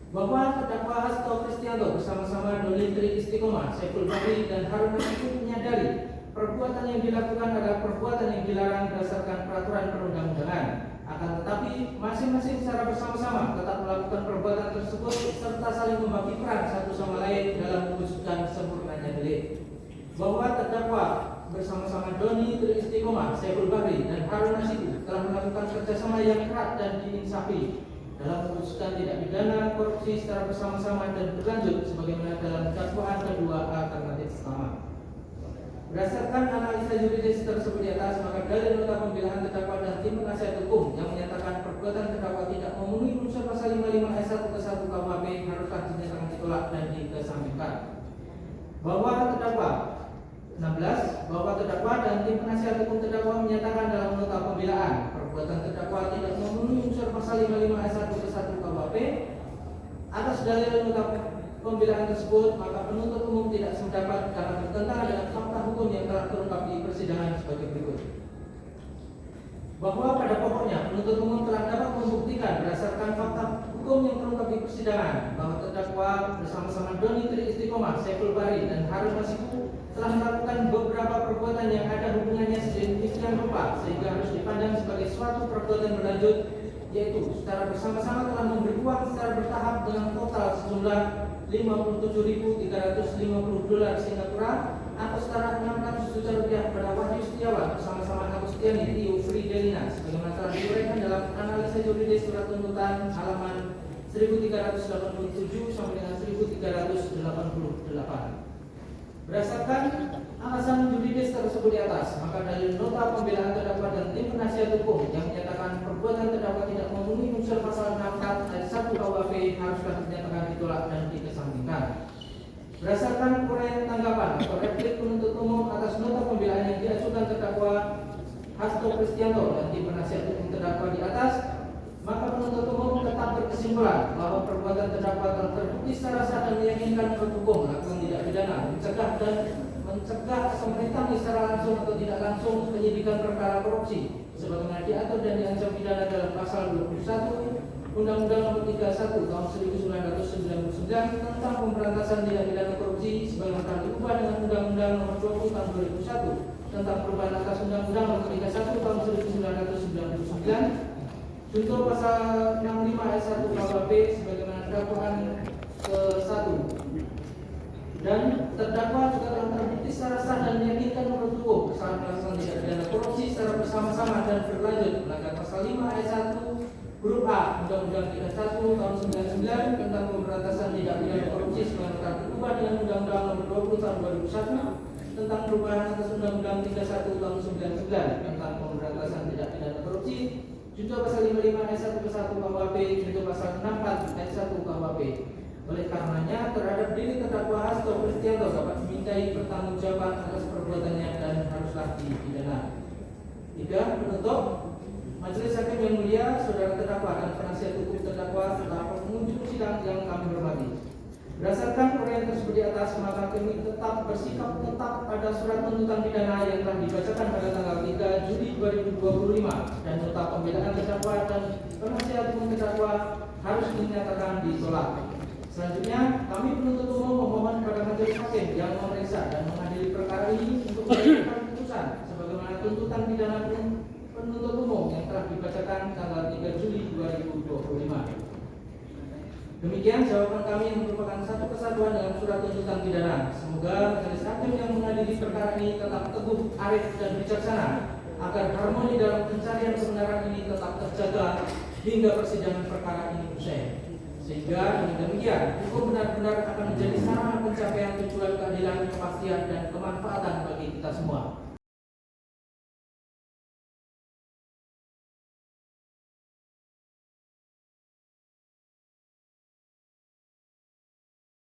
bahwa terdakwa Hasto Kristianto bersama-sama Doni Tri Istiqomah, Saiful Bahri, dan Harun Masiku menyadari perbuatan yang dilakukan adalah perbuatan yang dilarang berdasarkan peraturan perundang-undangan. Akan tetapi masing-masing secara bersama-sama tetap melakukan perbuatan tersebut serta saling membagi peran satu sama lain dalam mewujudkan sempurnanya delik. Bahwa terdakwa bersama-sama Doni Tri Istiqomah, Saiful Bahri, dan Harun Masiku telah melakukan kerjasama yang erat dan diinsafi dalam mewujudkan tindak pidana korupsi secara bersama-sama dan berlanjut sebagaimana dalam dakwaan kedua alternatif pertama. Berdasarkan analisa yuridis tersebut di atas, maka dalil nota pembelaan terdakwa dan tim penasihat hukum yang menyatakan perbuatan terdakwa tidak memenuhi unsur pasal 55 ayat 1 ke 1 KUHP haruslah dinyatakan ditolak dan dikesampingkan. Bahwa terdakwa 16, bahwa terdakwa dan tim penasihat hukum terdakwa menyatakan dalam nota pembelaan perbuatan terdakwa tidak memenuhi unsur pasal 55 ayat 1 ke 1 KUHP. Atas dalil nota pembelaan tersebut, maka penuntut umum tidak sependapat karena bertentangan dengan fakta hukum yang telah terungkap di persidangan sebagai berikut. Bahwa pada pokoknya penuntut umum telah dapat membuktikan berdasarkan fakta hukum yang terungkap di persidangan bahwa terdakwa bersama-sama Doni Tri Istiqomah, Saiful Bahri, dan Harun Masiku telah melakukan beberapa perbuatan yang ada hubungannya sedemikian rupa sehingga harus dipandang sebagai suatu perbuatan berlanjut, yaitu secara bersama-sama telah memberi uang secara bertahap dengan total sejumlah $57.350 Singapura atau setara 600 juta rupiah kepada Wahyu Setiawan bersama-sama Agustiani Tio Fridelina sebagaimana telah diuraikan dalam analisa yuridis surat tuntutan halaman 1387 sampai dengan 1388. Berdasarkan alasan yuridis tersebut di atas, maka dalil nota pembelaan terdakwa dan tim penasihat hukum yang menyatakan perbuatan terdakwa tidak memenuhi unsur pasal 64 ayat 1 KUHP haruslah dinyatakan ditolak dan dikesampingkan. Berdasarkan uraian tanggapan atau replik penuntut umum atas nota pembelaan yang diajukan terdakwa Hasto Kristianto dan tim penasihat hukum terdakwa di atas, maka penuntut umum tetap berkesimpulan bahwa perbuatan terdakwa telah terbukti secara sah dan meyakinkan menurut hukum melakukan tindak pidana mencegah atau merintangi secara langsung atau tidak langsung penyidikan perkara korupsi sebagaimana diatur dan diancam pidana dalam pasal 21 Undang-Undang Nomor 31 Tahun 1999 tentang pemberantasan tindak pidana korupsi sebagaimana telah diubah dengan Undang-Undang Nomor 20 Tahun 2001 tentang perubahan atas Undang-Undang Nomor 31 Tahun 1999. Contoh pasal 65 ayat 1 KUHP sebagaimana dakwaan ke-1. Dan terdakwa juga telah terbukti secara sah dan meyakinkan menurut hukum kesalahan melakukan tindak pidana korupsi secara bersama-sama dan berlanjut melanggar pasal 5 ayat 1 huruf A Undang-Undang 31 tahun 99 tentang pemberantasan tindak pidana korupsi sebagaimana telah diubah dengan Undang-Undang Nomor 20 tahun 2001 tentang perubahan atas Undang-Undang 31 tahun 99 tentang pemberantasan tindak pidana korupsi. Junto pasal 55 ayat 1 ke 1 KUHP, junto pasal 64 ayat 1 KUHP. Oleh karenanya terhadap diri terdakwa Hasto Kristianto dapat dimintai pertanggungjawaban atas perbuatannya dan haruslah dipidana. 3. Penutup, Majelis Hakim yang mulia, saudara terdakwa dan penasihat hukum terdakwa serta pengunjung sidang yang kami hormati. Berdasarkan uraian tersebut di atas, maka kami tetap bersikap tetap pada surat tuntutan pidana yang telah dibacakan pada tanggal 3 Juli 2025 dan nota pembelaan terdakwa dan penasihat hukum terdakwa harus dinyatakan ditolak. Selanjutnya, kami penuntut umum memohon kepada majelis hakim yang memeriksa dan mengadili perkara ini untuk menjatuhkan putusan sebagaimana tuntutan pidana penuntut umum yang telah dibacakan tanggal 3 Juli 2025. Demikian jawaban kami yang merupakan satu kesatuan dalam surat tuntutan pidana. Semoga majelis hakim yang mengadili perkara ini tetap teguh, arif dan bijaksana agar harmoni dalam pencarian kebenaran ini tetap terjaga hingga persidangan perkara ini usai. Sehingga dengan demikian hukum benar-benar akan menjadi sarana pencapaian tujuan keadilan, kepastian dan kemanfaatan bagi kita semua.